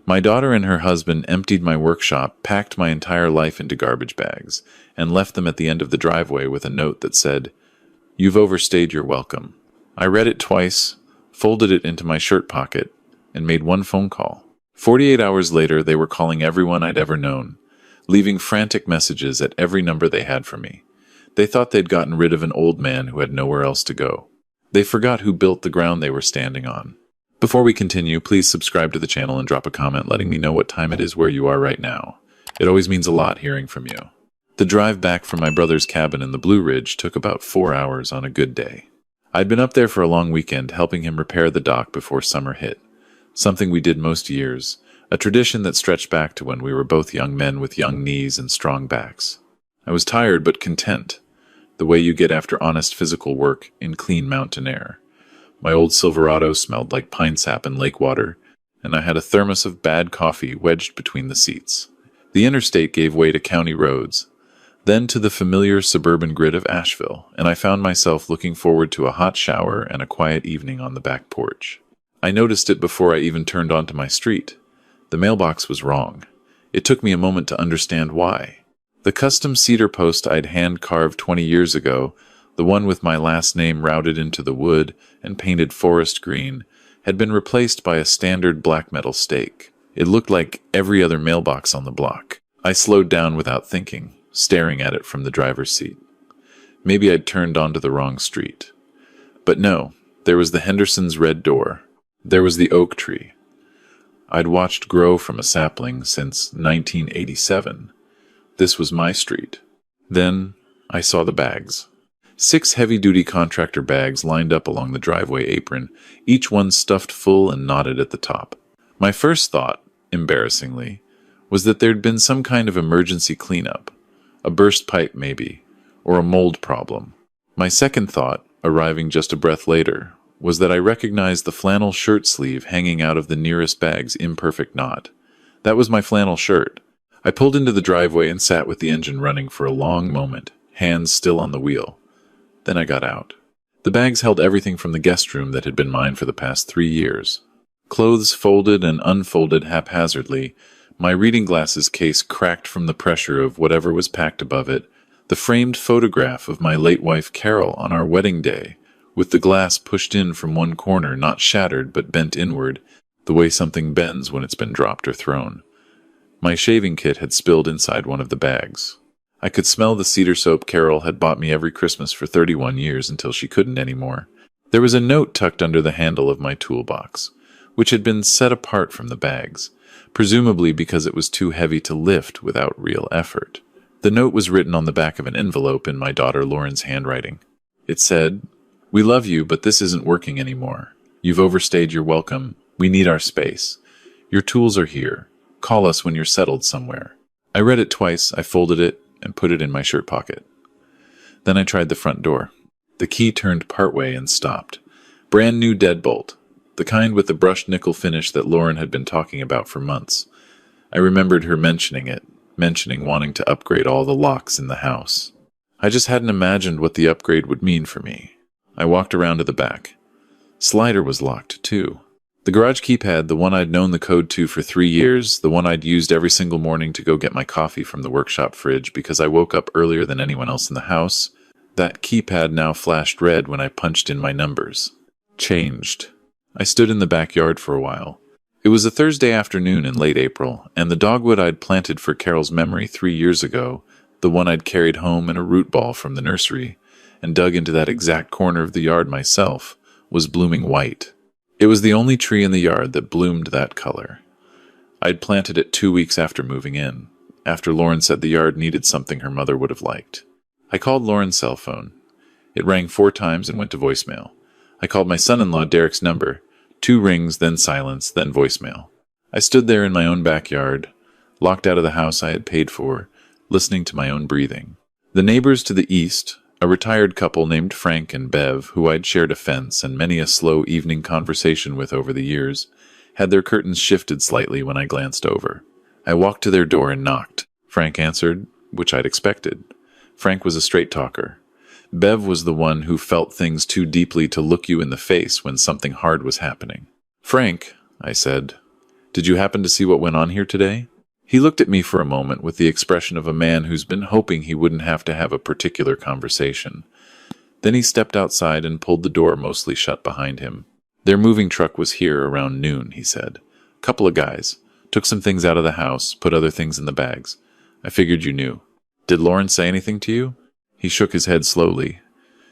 My daughter and her husband emptied my workshop, packed my entire life into garbage bags, and left them at the end of the driveway with a note that said, "You've overstayed your welcome." I read it twice, folded it into my shirt pocket, and made one phone call. 48 hours later, they were calling everyone I'd ever known, leaving frantic messages at every number they had for me. They thought they'd gotten rid of an old man who had nowhere else to go. They forgot who built the ground they were standing on. Before we continue, please subscribe to the channel and drop a comment letting me know what time it is where you are right now. It always means a lot hearing from you. The drive back from my brother's cabin in the Blue Ridge took about 4 hours on a good day. I'd been up there for a long weekend helping him repair the dock before summer hit, something we did most years, a tradition that stretched back to when we were both young men with young knees and strong backs. I was tired but content, the way you get after honest physical work in clean mountain air. My old Silverado smelled like pine sap and lake water, and I had a thermos of bad coffee wedged between the seats. The interstate gave way to county roads, then to the familiar suburban grid of Asheville, and I found myself looking forward to a hot shower and a quiet evening on the back porch. I noticed it before I even turned onto my street. The mailbox was wrong. It took me a moment to understand why. The custom cedar post I'd hand-carved 20 years ago, the one with my last name routed into the wood and painted forest green, had been replaced by a standard black metal stake. It looked like every other mailbox on the block. I slowed down without thinking, staring at it from the driver's seat. Maybe I'd turned onto the wrong street. But no, there was the Henderson's red door. There was the oak tree I'd watched grow from a sapling since 1987. This was my street. Then I saw the bags. 6 heavy-duty contractor bags lined up along the driveway apron, each one stuffed full and knotted at the top. My first thought, embarrassingly, was that there'd been some kind of emergency cleanup, a burst pipe maybe, or a mold problem. My second thought, arriving just a breath later, was that I recognized the flannel shirt sleeve hanging out of the nearest bag's imperfect knot. That was my flannel shirt. I pulled into the driveway and sat with the engine running for a long moment, hands still on the wheel. Then I got out. The bags held everything from the guest room that had been mine for the past 3 years. Clothes folded and unfolded haphazardly, my reading glasses case cracked from the pressure of whatever was packed above it, the framed photograph of my late wife Carol on our wedding day, with the glass pushed in from one corner, not shattered but bent inward, the way something bends when it's been dropped or thrown. My shaving kit had spilled inside one of the bags. I could smell the cedar soap Carol had bought me every Christmas for 31 years until she couldn't anymore. There was a note tucked under the handle of my toolbox, which had been set apart from the bags, presumably because it was too heavy to lift without real effort. The note was written on the back of an envelope in my daughter Lauren's handwriting. It said, "We love you, but this isn't working anymore. You've overstayed your welcome. We need our space. Your tools are here. Call us when you're settled somewhere." I read it twice, I folded it, and put it in my shirt pocket. Then I tried the front door. The key turned partway and stopped. Brand new deadbolt, the kind with the brushed nickel finish that Lauren had been talking about for months. I remembered her mentioning wanting to upgrade all the locks in the house. I just hadn't imagined what the upgrade would mean for me. I walked around to the back. Slider was locked, too. The garage keypad, the one I'd known the code to for 3 years, the one I'd used every single morning to go get my coffee from the workshop fridge because I woke up earlier than anyone else in the house, that keypad now flashed red when I punched in my numbers. Changed. I stood in the backyard for a while. It was a Thursday afternoon in late April, and the dogwood I'd planted for Carol's memory 3 years ago, the one I'd carried home in a root ball from the nursery, and dug into that exact corner of the yard myself, was blooming white. It was the only tree in the yard that bloomed that color. I'd planted it 2 weeks after moving in, after Lauren said the yard needed something her mother would have liked. I called Lauren's cell phone. It rang 4 times and went to voicemail. I called my son-in-law Derek's number. 2 rings, then silence, then voicemail. I stood there in my own backyard, locked out of the house I had paid for, listening to my own breathing. The neighbors to the east, a retired couple named Frank and Bev, who I'd shared a fence and many a slow evening conversation with over the years, had their curtains shifted slightly when I glanced over. I walked to their door and knocked. Frank answered, which I'd expected. Frank was a straight talker. Bev was the one who felt things too deeply to look you in the face when something hard was happening. "Frank," I said, Did you happen to see what went on here today? He looked at me for a moment with the expression of a man who's been hoping he wouldn't have to have a particular conversation. Then he stepped outside and pulled the door mostly shut behind him. Their moving truck was here around noon, he said. Couple of guys. Took some things out of the house, put other things in the bags. I figured you knew. Did Lauren say anything to you? He shook his head slowly.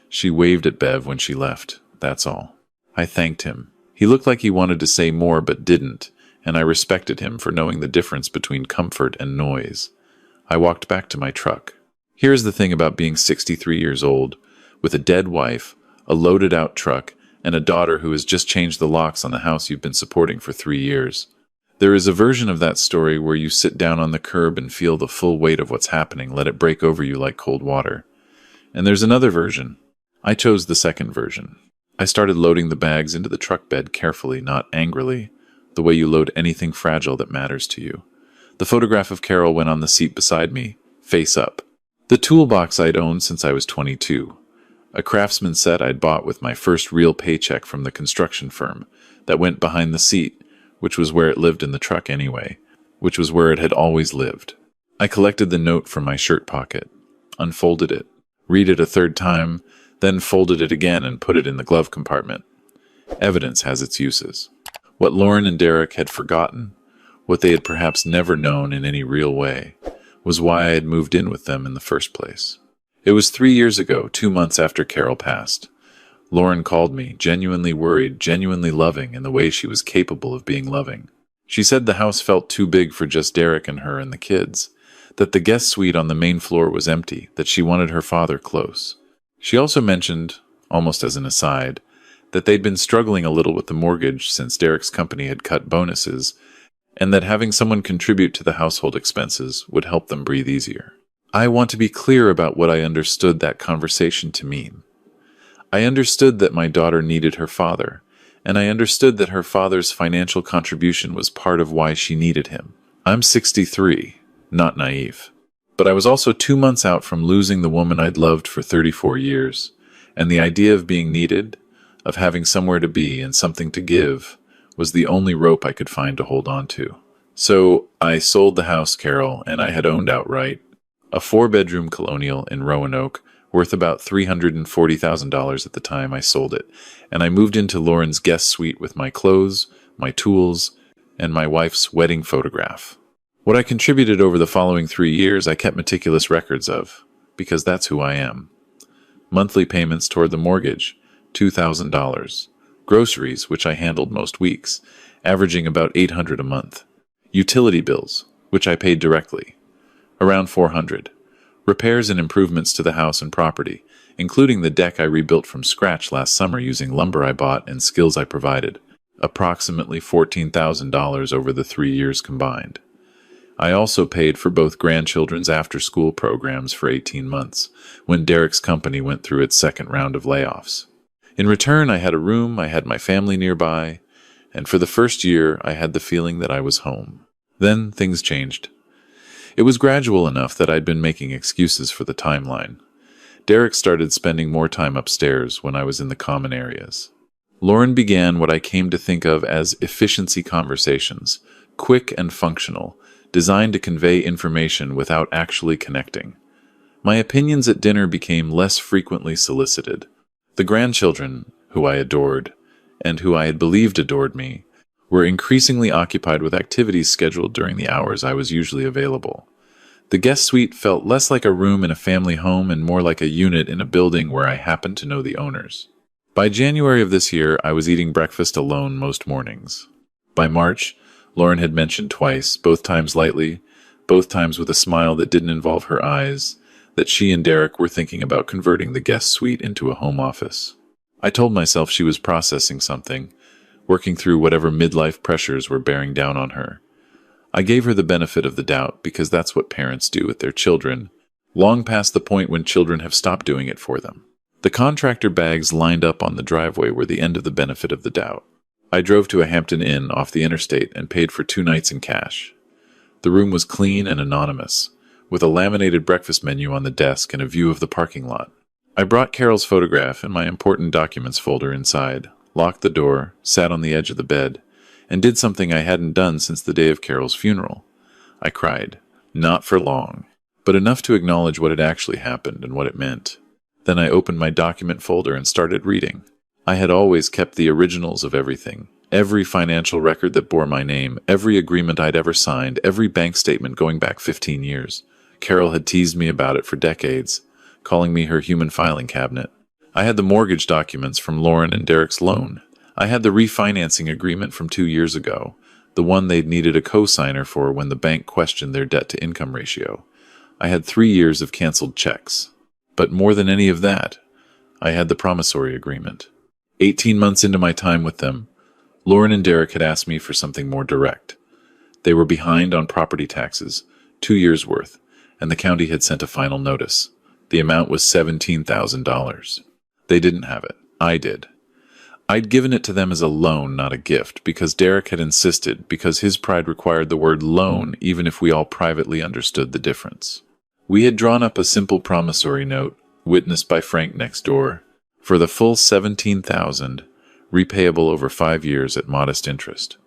She waved at Bev when she left. That's all. I thanked him. He looked like he wanted to say more but didn't, and I respected him for knowing the difference between comfort and noise. I walked back to my truck. Here's the thing about being 63 years old, with a dead wife, a loaded-out truck, and a daughter who has just changed the locks on the house you've been supporting for 3 years. There is a version of that story where you sit down on the curb and feel the full weight of what's happening, let it break over you like cold water. And there's another version. I chose the second version. I started loading the bags into the truck bed carefully, not angrily, the way you load anything fragile that matters to you. The photograph of Carol went on the seat beside me, face up. The toolbox I'd owned since I was 22. A Craftsman set I'd bought with my first real paycheck from the construction firm that went behind the seat, which was where it lived in the truck anyway, which was where it had always lived. I collected the note from my shirt pocket, unfolded it, read it a third time, then folded it again and put it in the glove compartment. Evidence has its uses. What Lauren and Derek had forgotten, what they had perhaps never known in any real way, was why I had moved in with them in the first place. It was 3 years ago, 2 months after Carol passed. Lauren called me, genuinely worried, genuinely loving in the way she was capable of being loving. She said the house felt too big for just Derek and her and the kids, that the guest suite on the main floor was empty, that she wanted her father close. She also mentioned, almost as an aside, that they'd been struggling a little with the mortgage since Derek's company had cut bonuses, and that having someone contribute to the household expenses would help them breathe easier. I want to be clear about what I understood that conversation to mean. I understood that my daughter needed her father, and I understood that her father's financial contribution was part of why she needed him. I'm 63, not naive. But I was also 2 months out from losing the woman I'd loved for 34 years, and the idea of being needed, of having somewhere to be and something to give, was the only rope I could find to hold on to. So I sold the house Carol and I had owned outright, a 4-bedroom colonial in Roanoke, worth about $340,000 at the time I sold it, and I moved into Lauren's guest suite with my clothes, my tools, and my wife's wedding photograph. What I contributed over the following 3 years I kept meticulous records of, because that's who I am. Monthly payments toward the mortgage, $2,000. Groceries, which I handled most weeks, averaging about $800 a month. Utility bills, which I paid directly, around $400. Repairs and improvements to the house and property, including the deck I rebuilt from scratch last summer using lumber I bought and skills I provided, approximately $14,000 over the 3 years combined. I also paid for both grandchildren's after-school programs for 18 months, when Derek's company went through its second round of layoffs. In return, I had a room, I had my family nearby, and for the first year, I had the feeling that I was home. Then things changed. It was gradual enough that I'd been making excuses for the timeline. Derek started spending more time upstairs when I was in the common areas. Lauren began what I came to think of as efficiency conversations, quick and functional, designed to convey information without actually connecting. My opinions at dinner became less frequently solicited. The grandchildren, who I adored, and who I had believed adored me, were increasingly occupied with activities scheduled during the hours I was usually available. The guest suite felt less like a room in a family home and more like a unit in a building where I happened to know the owners. By January of this year, I was eating breakfast alone most mornings. By March, Lauren had mentioned twice, both times lightly, both times with a smile that didn't involve her eyes, that she and Derek were thinking about converting the guest suite into a home office. I told myself she was processing something, working through whatever midlife pressures were bearing down on her. I gave her the benefit of the doubt because that's what parents do with their children, long past the point when children have stopped doing it for them. The contractor bags lined up on the driveway were the end of the benefit of the doubt. I drove to a Hampton Inn off the interstate and paid for 2 nights in cash. The room was clean and anonymous, with a laminated breakfast menu on the desk and a view of the parking lot. I brought Carol's photograph and my important documents folder inside, locked the door, sat on the edge of the bed, and did something I hadn't done since the day of Carol's funeral. I cried. Not for long, but enough to acknowledge what had actually happened and what it meant. Then I opened my document folder and started reading. I had always kept the originals of everything. Every financial record that bore my name, every agreement I'd ever signed, every bank statement going back 15 years. Carol had teased me about it for decades, calling me her human filing cabinet. I had the mortgage documents from Lauren and Derek's loan. I had the refinancing agreement from 2 years ago, the one they'd needed a co-signer for when the bank questioned their debt-to-income ratio. I had 3 years of canceled checks. But more than any of that, I had the promissory agreement. 18 months into my time with them, Lauren and Derek had asked me for something more direct. They were behind on property taxes, 2 years' worth, and the county had sent a final notice. The amount was $17,000. They didn't have it. I did. I'd given it to them as a loan, not a gift, because Derek had insisted, because his pride required the word loan, even if we all privately understood the difference. We had drawn up a simple promissory note, witnessed by Frank next door, for the full $17,000, repayable over 5 years at modest interest.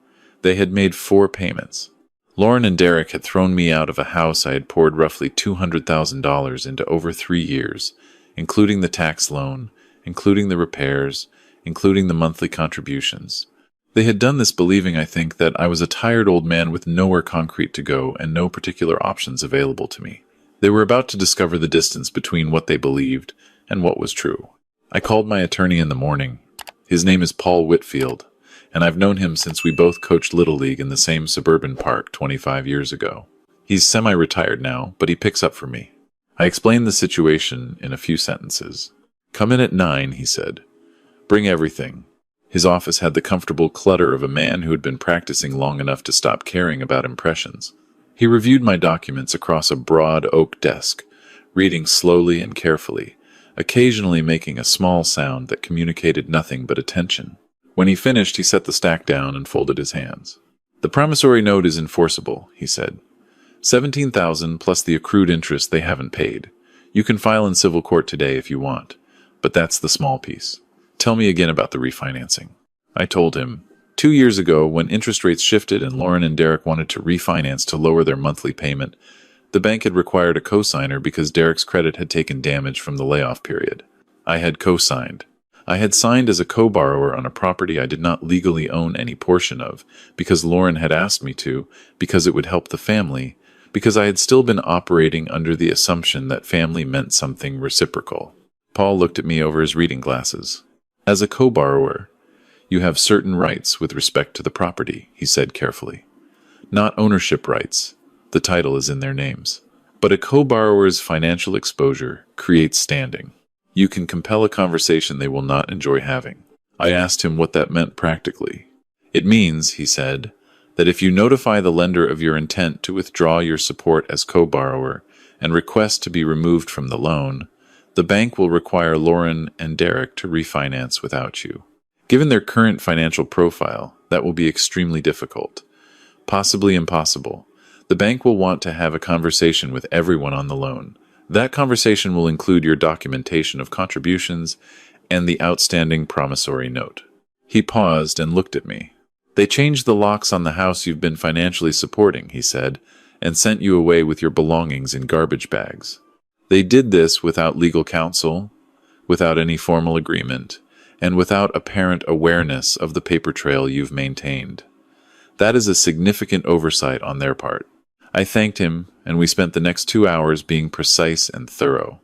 They had made 4 payments. Lauren and Derek had thrown me out of a house I had poured roughly $200,000 into over 3 years, including the tax loan, including the repairs, including the monthly contributions. They had done this believing, I think, that I was a tired old man with nowhere concrete to go and no particular options available to me. They were about to discover the distance between what they believed and what was true. I called my attorney in the morning. His name is Paul Whitfield, and I've known him since we both coached Little League in the same suburban park 25 years ago. He's semi-retired now, but he picks up for me. I explained the situation in a few sentences. "Come in at 9, he said. "Bring everything." His office had the comfortable clutter of a man who had been practicing long enough to stop caring about impressions. He reviewed my documents across a broad oak desk, reading slowly and carefully, occasionally making a small sound that communicated nothing but attention. When he finished, he set the stack down and folded his hands. "The promissory note is enforceable," he said. $17,000 plus the accrued interest they haven't paid. You can file in civil court today if you want, but that's the small piece. Tell me again about the refinancing." I told him. 2 years ago, when interest rates shifted and Lauren and Derek wanted to refinance to lower their monthly payment, the bank had required a co-signer because Derek's credit had taken damage from the layoff period. I had co-signed. I had signed as a co-borrower on a property I did not legally own any portion of, because Lauren had asked me to, because it would help the family, because I had still been operating under the assumption that family meant something reciprocal. Paul looked at me over his reading glasses. "As a co-borrower, you have certain rights with respect to the property," he said carefully. "Not ownership rights. The title is in their names. But a co-borrower's financial exposure creates standing. You can compel a conversation they will not enjoy having." I asked him what that meant practically. "It means," he said, "that if you notify the lender of your intent to withdraw your support as co-borrower and request to be removed from the loan, the bank will require Lauren and Derek to refinance without you. Given their current financial profile, that will be extremely difficult, possibly impossible. The bank will want to have a conversation with everyone on the loan. That conversation will include your documentation of contributions and the outstanding promissory note." He paused and looked at me. "They changed the locks on the house you've been financially supporting," he said, "and sent you away with your belongings in garbage bags. They did this without legal counsel, without any formal agreement, and without apparent awareness of the paper trail you've maintained. That is a significant oversight on their part." I thanked him, and we spent the next 2 hours being precise and thorough.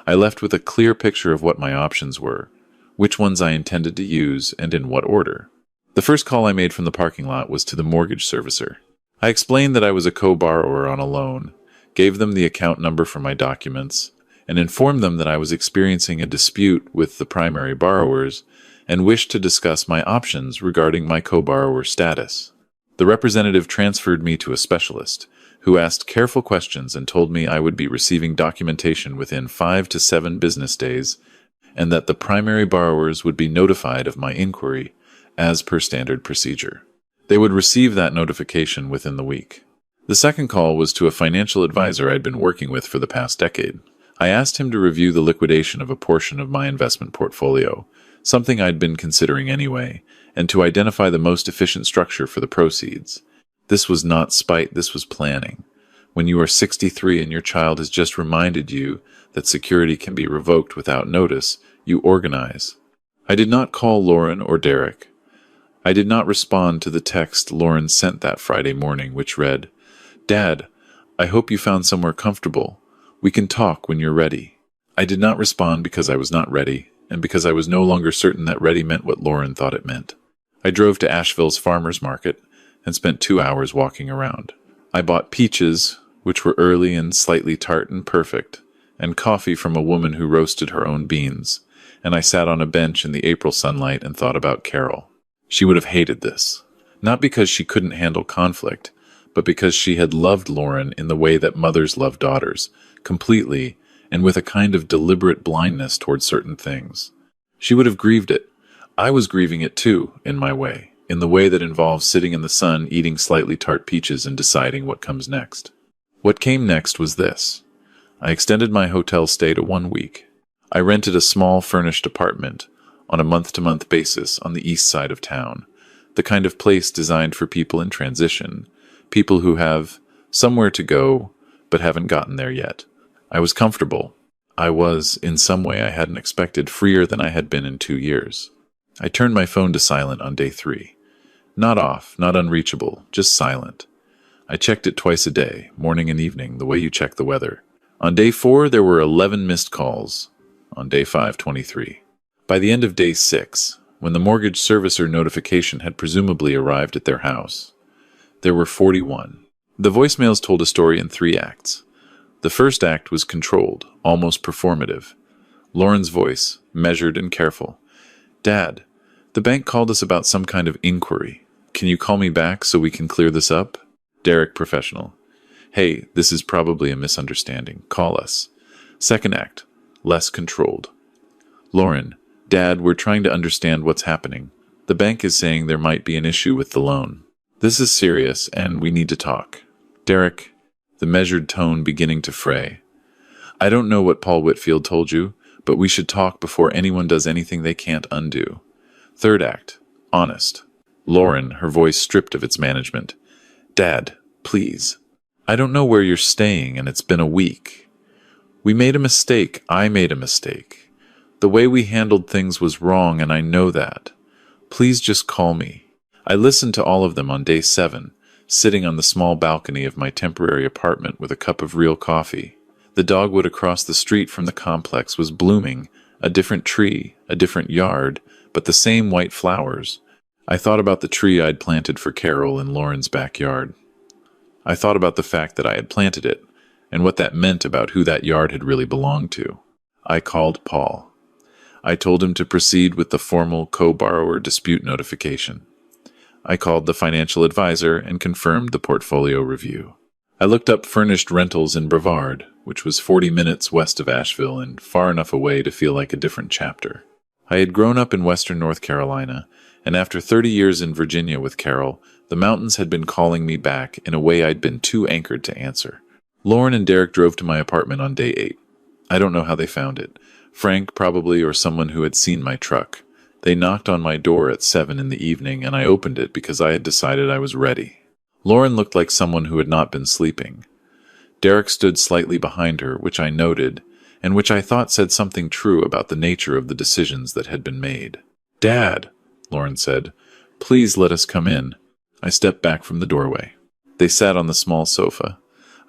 I left with a clear picture of what my options were, which ones I intended to use, and in what order. The first call I made from the parking lot was to the mortgage servicer. I explained that I was a co-borrower on a loan, gave them the account number for my documents, and informed them that I was experiencing a dispute with the primary borrowers and wished to discuss my options regarding my co-borrower status. The representative transferred me to a specialist, who asked careful questions and told me I would be receiving documentation within 5 to 7 business days, and that the primary borrowers would be notified of my inquiry, as per standard procedure. They would receive that notification within the week. The second call was to a financial advisor I'd been working with for the past decade. I asked him to review the liquidation of a portion of my investment portfolio, something I'd been considering anyway, and to identify the most efficient structure for the proceeds. This was not spite, this was planning. When you are 63 and your child has just reminded you that security can be revoked without notice, you organize. I did not call Lauren or Derek. I did not respond to the text Lauren sent that Friday morning, which read, "Dad, I hope you found somewhere comfortable. We can talk when you're ready." I did not respond because I was not ready, and because I was no longer certain that ready meant what Lauren thought it meant. I drove to Asheville's farmer's market and spent 2 hours walking around. I bought peaches, which were early and slightly tart and perfect, and coffee from a woman who roasted her own beans, and I sat on a bench in the April sunlight and thought about Carol. She would have hated this, not because she couldn't handle conflict, but because she had loved Lauren in the way that mothers love daughters, completely and with a kind of deliberate blindness toward certain things. She would have grieved it. I was grieving it too, in my way, in the way that involves sitting in the sun eating slightly tart peaches and deciding what comes next. What came next was this. I extended my hotel stay to 1 week. I rented a small furnished apartment on a month-to-month basis on the east side of town, the kind of place designed for people in transition, people who have somewhere to go but haven't gotten there yet. I was comfortable. I was, in some way I hadn't expected, freer than I had been in 2 years. I turned my phone to silent on day 3. Not off, not unreachable, just silent. I checked it twice a day, morning and evening, the way you check the weather. On day 4, there were 11 missed calls. On day 5, 23. By the end of day 6, when the mortgage servicer notification had presumably arrived at their house, there were 41. The voicemails told a story in 3 acts. The first act was controlled, almost performative. Lauren's voice, measured and careful. "Dad, the bank called us about some kind of inquiry. Can you call me back so we can clear this up?" Derek, professional. "Hey, this is probably a misunderstanding. Call us." Second act, less controlled. Lauren, "Dad, we're trying to understand what's happening. The bank is saying there might be an issue with the loan. This is serious, and we need to talk." Derek, the measured tone beginning to fray. "I don't know what Paul Whitfield told you, but we should talk before anyone does anything they can't undo." Third act, honest. Lauren, her voice stripped of its management. "Dad, please. I don't know where you're staying, and it's been a week. We made a mistake. I made a mistake. The way we handled things was wrong, and I know that. Please just call me." I listened to all of them on day 7, sitting on the small balcony of my temporary apartment with a cup of real coffee. The dogwood across the street from the complex was blooming, a different tree, a different yard, but the same white flowers. I thought about the tree I'd planted for Carol in Lauren's backyard. I thought about the fact that I had planted it, and what that meant about who that yard had really belonged to. I called Paul. I told him to proceed with the formal co-borrower dispute notification. I called the financial advisor and confirmed the portfolio review. I looked up furnished rentals in Brevard, which was 40 minutes west of Asheville and far enough away to feel like a different chapter. I had grown up in western North Carolina, and after 30 years in Virginia with Carol, the mountains had been calling me back in a way I'd been too anchored to answer. Lauren and Derek drove to my apartment on day 8. I don't know how they found it. Frank, probably, or someone who had seen my truck. They knocked on my door at 7 in the evening, and I opened it because I had decided I was ready. Lauren looked like someone who had not been sleeping. Derek stood slightly behind her, which I noted, and which I thought said something true about the nature of the decisions that had been made. "Dad," Lauren said, "please let us come in." I stepped back from the doorway. They sat on the small sofa.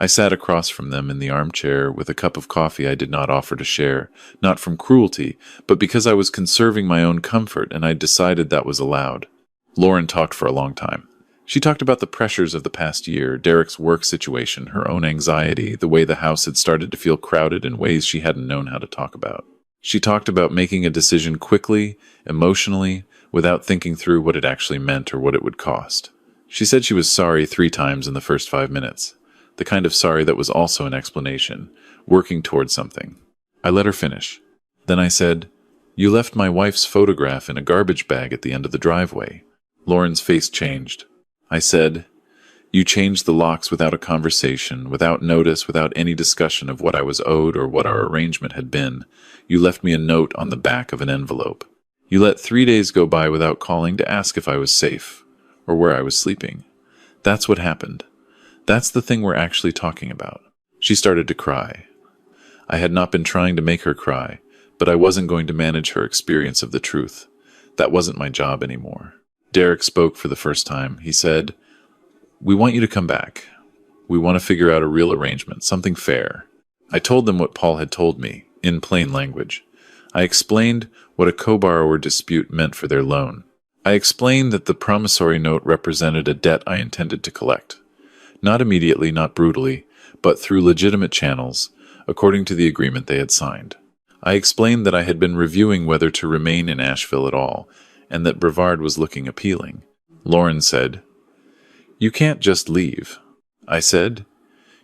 I sat across from them in the armchair with a cup of coffee I did not offer to share, not from cruelty, but because I was conserving my own comfort and I'd decided that was allowed. Lauren talked for a long time. She talked about the pressures of the past year, Derek's work situation, her own anxiety, the way the house had started to feel crowded in ways she hadn't known how to talk about. She talked about making a decision quickly, emotionally, without thinking through what it actually meant or what it would cost. She said she was sorry 3 times in the first 5 minutes. The kind of sorry that was also an explanation, working towards something. I let her finish. Then I said, "You left my wife's photograph in a garbage bag at the end of the driveway." Lauren's face changed. I said, "You changed the locks without a conversation, without notice, without any discussion of what I was owed or what our arrangement had been. You left me a note on the back of an envelope. You let 3 days go by without calling to ask if I was safe, or where I was sleeping. That's what happened. That's the thing we're actually talking about." She started to cry. I had not been trying to make her cry, but I wasn't going to manage her experience of the truth. That wasn't my job anymore. Derek spoke for the first time. He said, "We want you to come back. We want to figure out a real arrangement, something fair." I told them what Paul had told me, in plain language. I explained what a co-borrower dispute meant for their loan. I explained that the promissory note represented a debt I intended to collect. Not immediately, not brutally, but through legitimate channels, according to the agreement they had signed. I explained that I had been reviewing whether to remain in Asheville at all, and that Brevard was looking appealing. Lauren said, "You can't just leave." I said,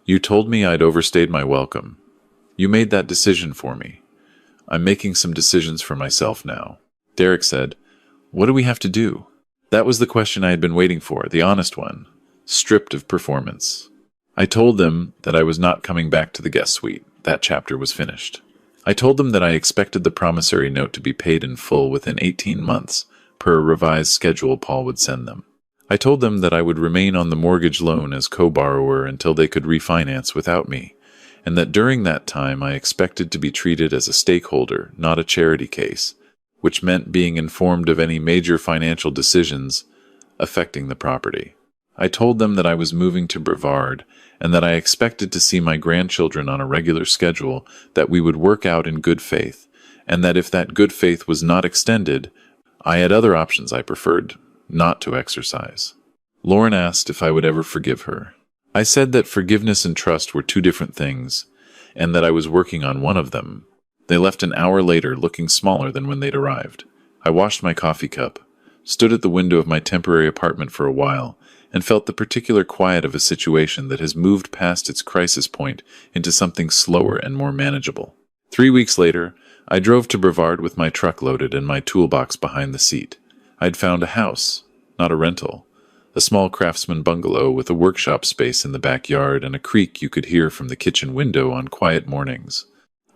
"You told me I'd overstayed my welcome. You made that decision for me. I'm making some decisions for myself now." Derek said, "What do we have to do?" That was the question I had been waiting for, the honest one, stripped of performance. I told them that I was not coming back to the guest suite. That chapter was finished. I told them that I expected the promissory note to be paid in full within 18 months, per a revised schedule Paul would send them. I told them that I would remain on the mortgage loan as co-borrower until they could refinance without me, and that during that time I expected to be treated as a stakeholder, not a charity case, which meant being informed of any major financial decisions affecting the property. I told them that I was moving to Brevard and that I expected to see my grandchildren on a regular schedule that we would work out in good faith, and that if that good faith was not extended, I had other options I preferred not to exercise. Lauren asked if I would ever forgive her. I said that forgiveness and trust were two different things, and that I was working on one of them. They left an hour later, looking smaller than when they'd arrived. I washed my coffee cup, stood at the window of my temporary apartment for a while, and felt the particular quiet of a situation that has moved past its crisis point into something slower and more manageable. 3 weeks later, I drove to Brevard with my truck loaded and my toolbox behind the seat. I'd found a house, not a rental, a small craftsman bungalow with a workshop space in the backyard and a creak you could hear from the kitchen window on quiet mornings.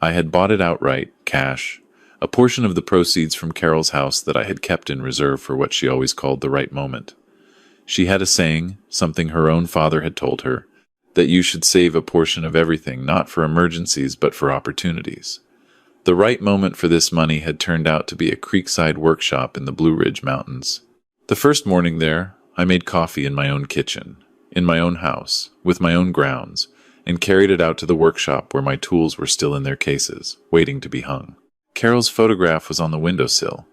I had bought it outright, cash, a portion of the proceeds from Carol's house that I had kept in reserve for what she always called the right moment. She had a saying, something her own father had told her, that you should save a portion of everything, not for emergencies, but for opportunities. The right moment for this money had turned out to be a creekside workshop in the Blue Ridge Mountains. The first morning there, I made coffee in my own kitchen, in my own house, with my own grounds, and carried it out to the workshop where my tools were still in their cases, waiting to be hung. Carol's photograph was on the windowsill,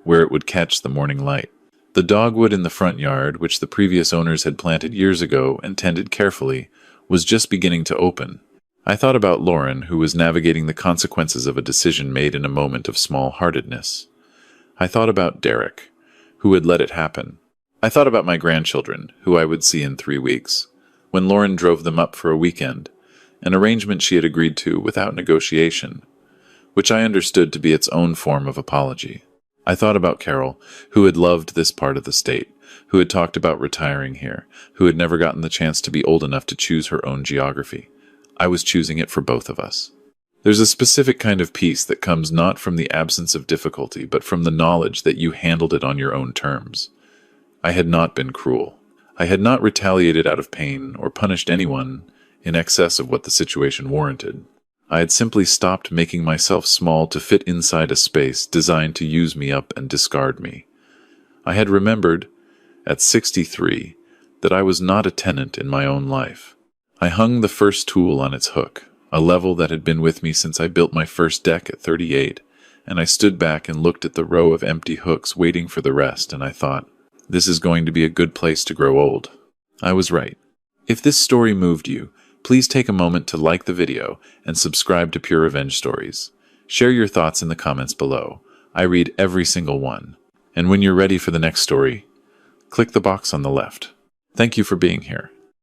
where it would catch the morning light. The dogwood in the front yard, which the previous owners had planted years ago and tended carefully, was just beginning to open. I thought about Lauren, who was navigating the consequences of a decision made in a moment of small-heartedness. I thought about Derek, who had let it happen. I thought about my grandchildren, who I would see in 3 weeks, when Lauren drove them up for a weekend, an arrangement she had agreed to without negotiation, which I understood to be its own form of apology. I thought about Carol, who had loved this part of the state, who had talked about retiring here, who had never gotten the chance to be old enough to choose her own geography. I was choosing it for both of us. There's a specific kind of peace that comes not from the absence of difficulty, but from the knowledge that you handled it on your own terms. I had not been cruel. I had not retaliated out of pain or punished anyone in excess of what the situation warranted. I had simply stopped making myself small to fit inside a space designed to use me up and discard me. I had remembered, at 63, that I was not a tenant in my own life. I hung the first tool on its hook, a level that had been with me since I built my first deck at 38, and I stood back and looked at the row of empty hooks waiting for the rest, and I thought, this is going to be a good place to grow old. I was right. If this story moved you, please take a moment to like the video and subscribe to Pure Revenge Stories. Share your thoughts in the comments below. I read every single one. And when you're ready for the next story, click the box on the left. Thank you for being here.